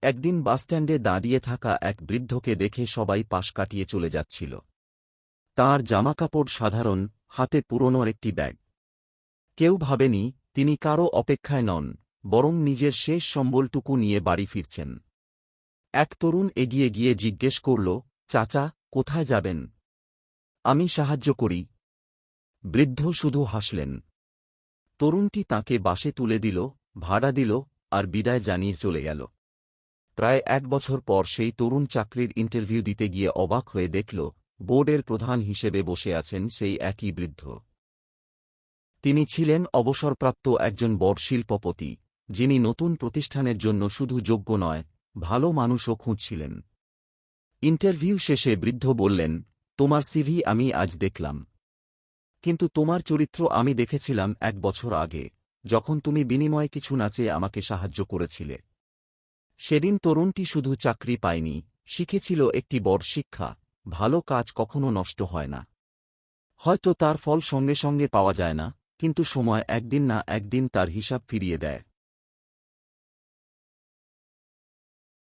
একদিন বাসস্ট্যান্ডে দাঁড়িয়ে থাকা এক বৃদ্ধকে দেখে সবাই পাশ কাটিয়ে চলে যাচ্ছিল। তাঁর জামাকাপড় সাধারণ, হাতে পুরনো একটি ব্যাগ। কেউ ভাবেনি তিনি কারও অপেক্ষায় নন, বরং নিজের শেষ সম্বলটুকু নিয়ে বাড়ি ফিরছেন। এক তরুণ এগিয়ে গিয়ে জিজ্ঞেস করল, চাচা, কোথায় যাবেন? আমি সাহায্য করি। বৃদ্ধ শুধু হাসলেন। তরুণটি তাকে বাসে তুলে দিল, ভাড়া দিল, আর বিদায় জানিয়ে চলে গেল। প্রায় 1 বছর পর সেই তরুণ চাকরির ইন্টারভিউ দিতে গিয়ে অবাক হয়ে দেখল, বোর্ডের প্রধান হিসেবে বসে আছেন সেই একই বৃদ্ধ। তিনি ছিলেন অবসরপ্রাপ্ত একজন বড় শিল্পপতি, যিনি নতুন প্রতিষ্ঠানের জন্য শুধু যোগ্য নয়, ভালো মানুষও খুঁজছিলেন। ইন্টারভিউ শেষে বৃদ্ধ বললেন, তোমার সিভি আমি আজ দেখলাম, কিন্তু তোমার চরিত্র আমি দেখেছিলাম 1 বছর আগে, যখন তুমি বিনিময়ে কিছু না চেয়ে আমাকে সাহায্য করেছিলে। সেদিন তরুণটি শুধু চাকরি পায়নি, শিখেছিল একটি বড় শিক্ষা: ভালো কাজ কখনো নষ্ট হয় না। হয়তো তার ফল সঙ্গে সঙ্গে পাওয়া যায় না, কিন্তু সময় একদিন না একদিন তার হিসাব ফিরিয়ে দেয়।